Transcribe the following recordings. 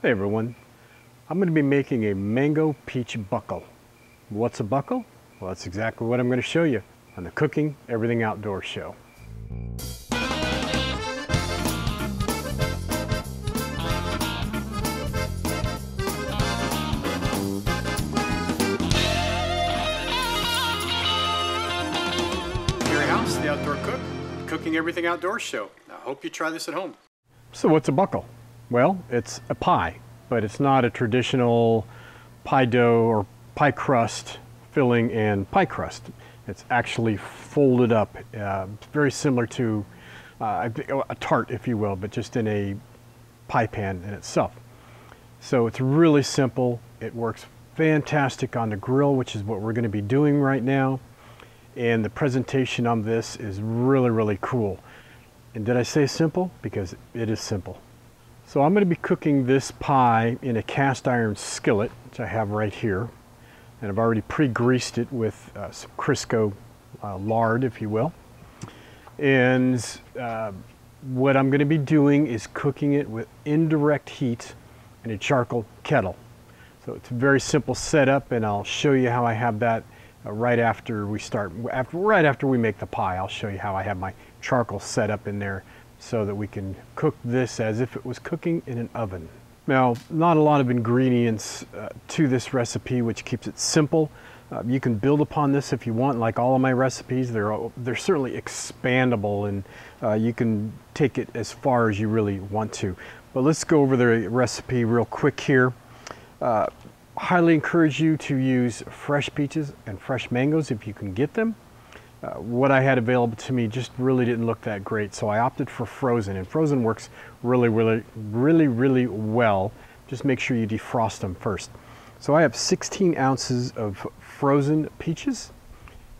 Hey everyone, I'm going to be making a mango peach buckle. What's a buckle? Well, that's exactly what I'm going to show you on the Cooking Everything Outdoors show. Your house, the Outdoor Cook, Cooking Everything Outdoors show. I hope you try this at home. So what's a buckle? Well, it's a pie, but it's not a traditional pie dough or pie crust filling and pie crust. It's actually folded up. It's very similar to a tart, if you will, but just in a pie pan in itself. So it's really simple. It works fantastic on the grill, which is what we're going to be doing right now. And the presentation on this is really, really cool. And did I say simple? Because it is simple. So I'm going to be cooking this pie in a cast iron skillet, which I have right here. And I've already pre-greased it with some Crisco lard, if you will. And what I'm going to be doing is cooking it with indirect heat in a charcoal kettle. So it's a very simple setup, and I'll show you how I have that right after we start. Right after we make the pie, I'll show you how I have my charcoal set up in there, so that we can cook this as if it was cooking in an oven. Now, not a lot of ingredients to this recipe, which keeps it simple. You can build upon this if you want, like all of my recipes. They're certainly expandable, and you can take it as far as you really want to. But let's go over the recipe real quick here. Highly encourage you to use fresh peaches and fresh mangoes if you can get them. What I had available to me just really didn't look that great, so I opted for frozen, and frozen works really well. Just make sure you defrost them first. So I have 16 ounces of frozen peaches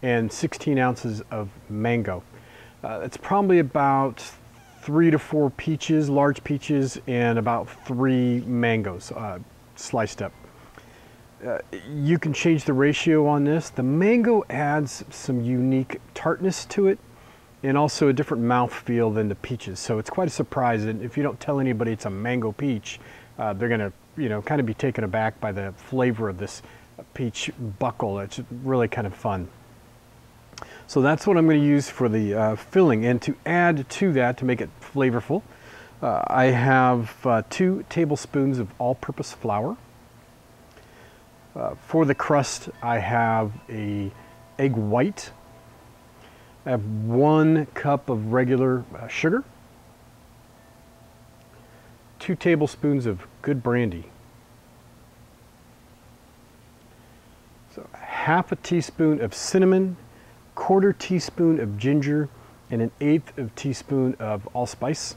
and 16 ounces of mango. It's probably about 3 to 4 peaches, large peaches, and about 3 mangoes sliced up. You can change the ratio on this. The mango adds some unique tartness to it, and also a different mouthfeel than the peaches. So it's quite a surprise, and if you don't tell anybody it's a mango peach, they're gonna, kind of be taken aback by the flavor of this peach buckle. It's really kind of fun. So that's what I'm going to use for the filling, and to add to that, to make it flavorful, I have 2 tablespoons of all-purpose flour. For the crust, I have a egg white. I have 1 cup of regular sugar, 2 tablespoons of good brandy, so half a teaspoon of cinnamon, 1/4 teaspoon of ginger, and 1/8 of a teaspoon of allspice,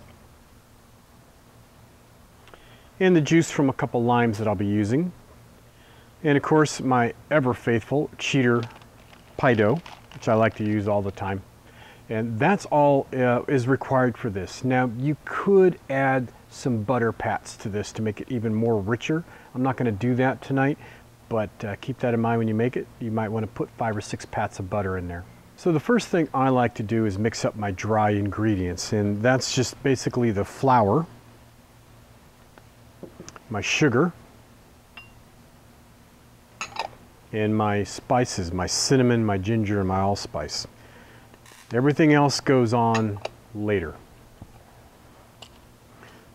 and the juice from a couple limes that I'll be using. And of course, my ever faithful cheater pie dough, which I like to use all the time. And that's all is required for this. Now, you could add some butter pats to this to make it even more richer. I'm not going to do that tonight, but keep that in mind when you make it. You might want to put 5 or 6 pats of butter in there. So the first thing I like to do is mix up my dry ingredients, and that's just basically the flour, my sugar, and my spices, my cinnamon, my ginger, and my allspice. Everything else goes on later.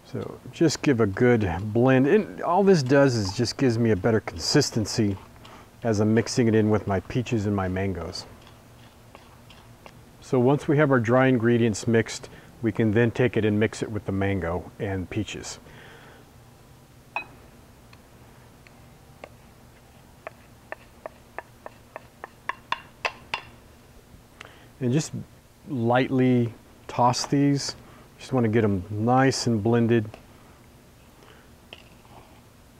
So just give a good blend. And all this does is just gives me a better consistency as I'm mixing it in with my peaches and my mangoes. So once we have our dry ingredients mixed, we can then take it and mix it with the mango and peaches. And just lightly toss these. Just want to get them nice and blended.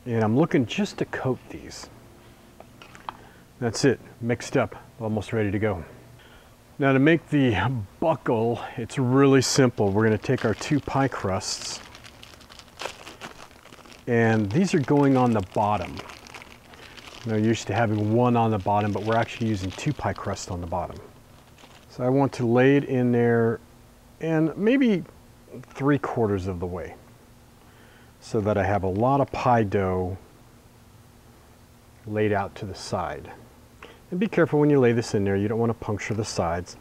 And I'm looking just to coat these. That's it, mixed up, almost ready to go. Now to make the buckle, it's really simple. We're going to take our 2 pie crusts, and these are going on the bottom. Now, you're used to having 1 on the bottom, but we're actually using 2 pie crusts on the bottom. So I want to lay it in there and maybe 3/4 of the way. so that I have a lot of pie dough laid out to the side. And be careful when you lay this in there, you don't want to puncture the sides.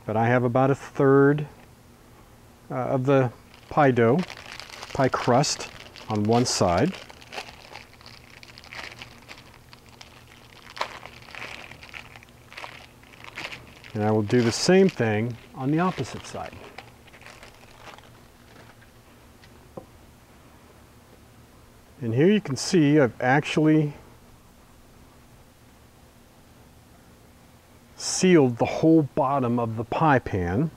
But I have about a third of the pie dough, pie crust on one side. And I will do the same thing on the opposite side. And here you can see I've actually sealed the whole bottom of the pie pan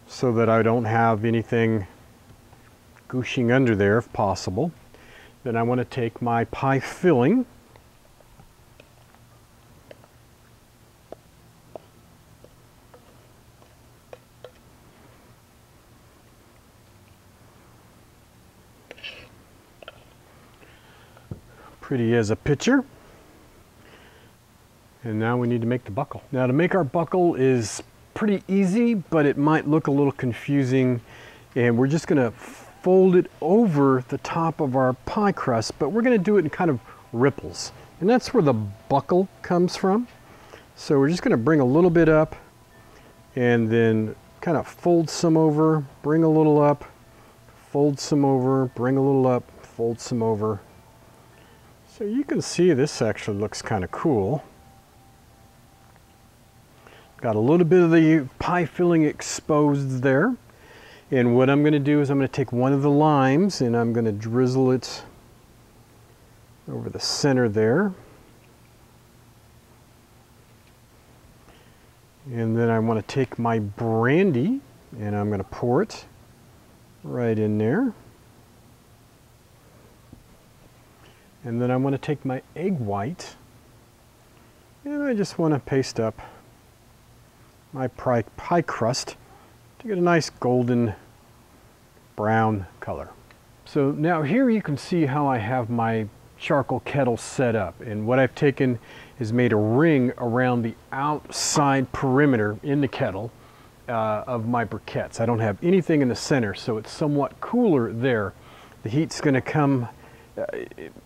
so that I don't have anything gooshing under there if possible. Then I want to take my pie filling pretty as a picture. And now we need to make the buckle. Now to make our buckle is pretty easy, but it might look a little confusing. And we're just gonna fold it over the top of our pie crust, but we're gonna do it in kind of ripples. And that's where the buckle comes from. So we're just gonna bring a little bit up and then kind of fold some over, bring a little up, fold some over, bring a little up, fold some over. So you can see this actually looks kind of cool. Got a little bit of the pie filling exposed there. And what I'm going to do is I'm going to take one of the limes and I'm going to drizzle it over the center there. And then I want to take my brandy and I'm going to pour it right in there. And then I want to take my egg white and I just want to paste up my pie crust to get a nice golden brown color. So now here you can see how I have my charcoal kettle set up, and what I've taken is made a ring around the outside perimeter in the kettle of my briquettes. I don't have anything in the center, so it's somewhat cooler there. The heat's going to come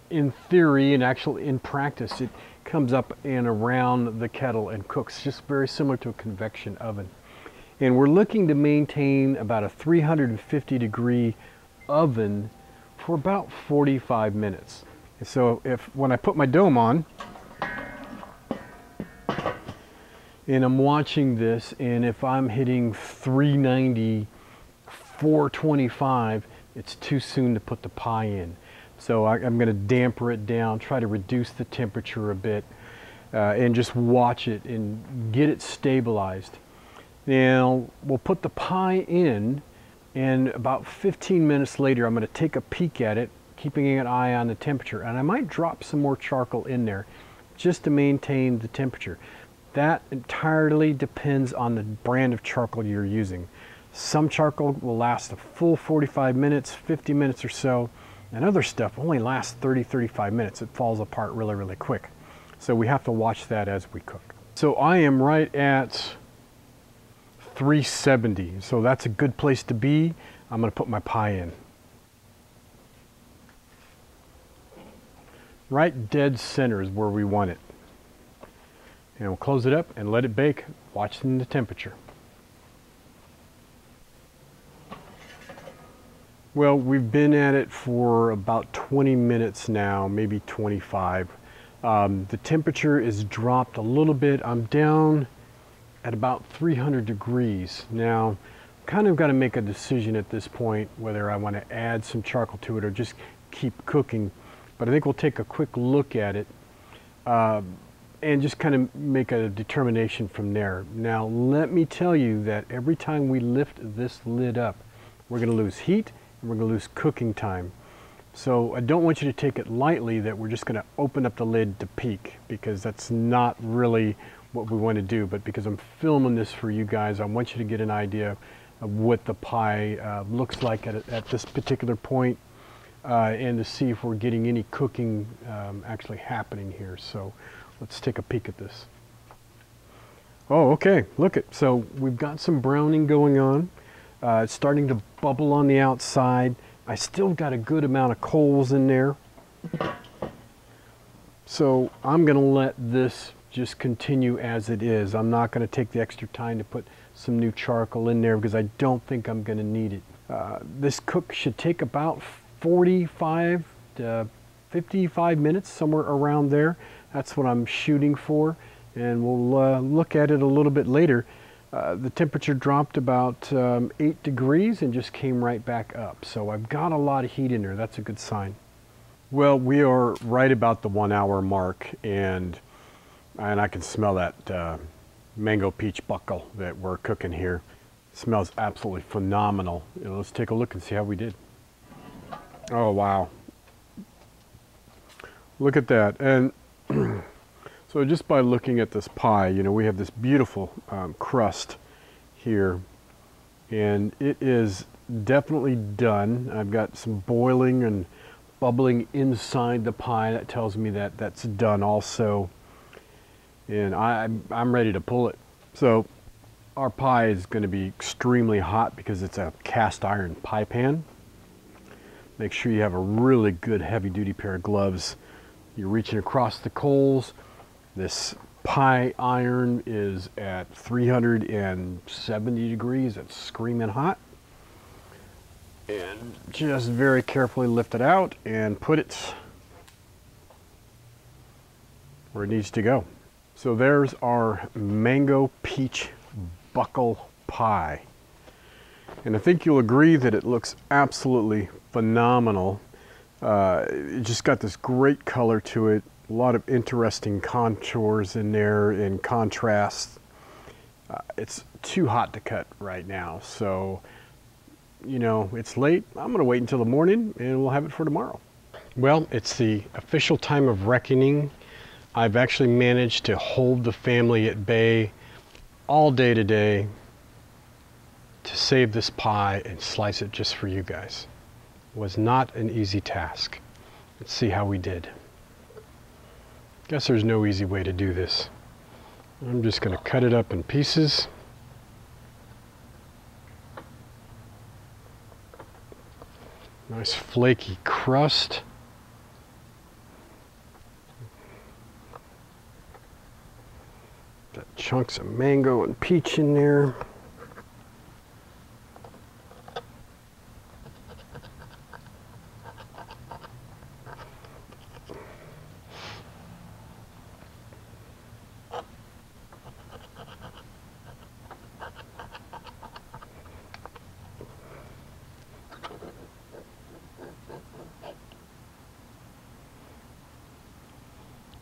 in theory and actually in practice, it comes up and around the kettle and cooks, just very similar to a convection oven. And we're looking to maintain about a 350 degree oven for about 45 minutes. And so when I put my dome on and I'm watching this, and if I'm hitting 390, 425, it's too soon to put the pie in. So I'm going to damper it down, try to reduce the temperature a bit, and just watch it and get it stabilized. Now we'll put the pie in, and about 15 minutes later I'm going to take a peek at it, keeping an eye on the temperature, and I might drop some more charcoal in there just to maintain the temperature. That entirely depends on the brand of charcoal you're using. Some charcoal will last a full 45 minutes, 50 minutes or so. And other stuff only lasts 30-35 minutes. It falls apart really, really quick. So we have to watch that as we cook. So I am right at 370. So that's a good place to be. I'm going to put my pie in. Right dead center is where we want it. And we'll close it up and let it bake, watching the temperature. Well, we've been at it for about 20 minutes now, maybe 25. The temperature is dropped a little bit. I'm down at about 300 degrees. Now, kind of got to make a decision at this point whether I want to add some charcoal to it or just keep cooking. But I think we'll take a quick look at it and just kind of make a determination from there. Now, let me tell you that every time we lift this lid up, we're going to lose heat. We're going to lose cooking time. So I don't want you to take it lightly that we're just going to open up the lid to peek, because that's not really what we want to do. But because I'm filming this for you guys, I want you to get an idea of what the pie looks like at this particular point, and to see if we're getting any cooking actually happening here. So let's take a peek at this. Oh, okay, look it. So we've got some browning going on. It's starting to bubble on the outside. I still got a good amount of coals in there. So I'm going to let this just continue as it is. I'm not going to take the extra time to put some new charcoal in there because I don't think I'm going to need it. This cook should take about 45 to 55 minutes, somewhere around there. That's what I'm shooting for, and we'll look at it a little bit later. The temperature dropped about 8 degrees and just came right back up. So I've got a lot of heat in there. That's a good sign. Well, we are right about the 1 hour mark, and I can smell that mango peach buckle that we're cooking here. It smells absolutely phenomenal. Let's take a look and see how we did. Oh, wow. Look at that. And so just by looking at this pie, we have this beautiful crust here, and it is definitely done. I've got some boiling and bubbling inside the pie. That tells me that that's done also, and I'm ready to pull it. So our pie is going to be extremely hot because it's a cast iron pie pan. Make sure you have a really good heavy-duty pair of gloves. You're reaching across the coals. This pie iron is at 370 degrees. It's screaming hot. And just very carefully lift it out and put it where it needs to go. So there's our mango peach buckle pie. And I think you'll agree that it looks absolutely phenomenal. It just got this great color to it. A lot of interesting contours in there and contrast. It's too hot to cut right now, so it's late. I'm going to wait until the morning and we'll have it for tomorrow. Well, it's the official time of reckoning. I've actually managed to hold the family at bay all day today to save this pie and slice it just for you guys. It was not an easy task. Let's see how we did. Guess there's no easy way to do this. I'm just going to cut it up in pieces. Nice flaky crust. Got chunks of mango and peach in there.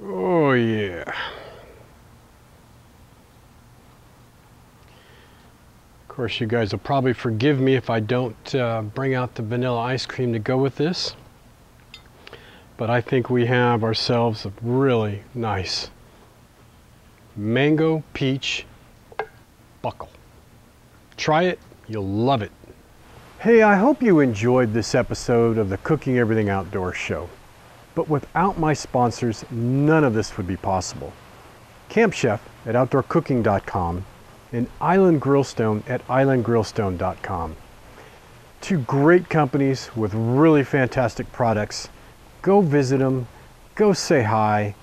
Oh yeah. Of course, you guys will probably forgive me if I don't bring out the vanilla ice cream to go with this. But I think we have ourselves a really nice mango peach buckle. Try it, you'll love it. Hey, I hope you enjoyed this episode of the Cooking Everything Outdoors show. But without my sponsors, none of this would be possible. Camp Chef at OutdoorCooking.com and Island Grillstone at IslandGrillstone.com. Two great companies with really fantastic products. Go visit them, go say hi,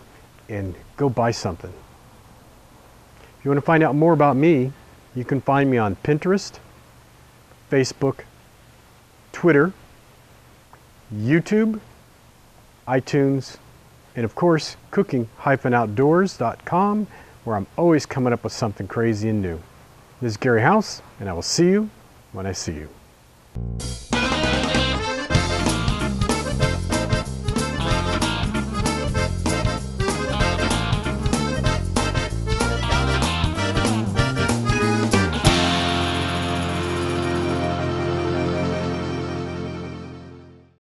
and go buy something. If you want to find out more about me, you can find me on Pinterest, Facebook, Twitter, YouTube, iTunes, and of course, cooking-outdoors.com, where I'm always coming up with something crazy and new. This is Gary House, and I will see you when I see you.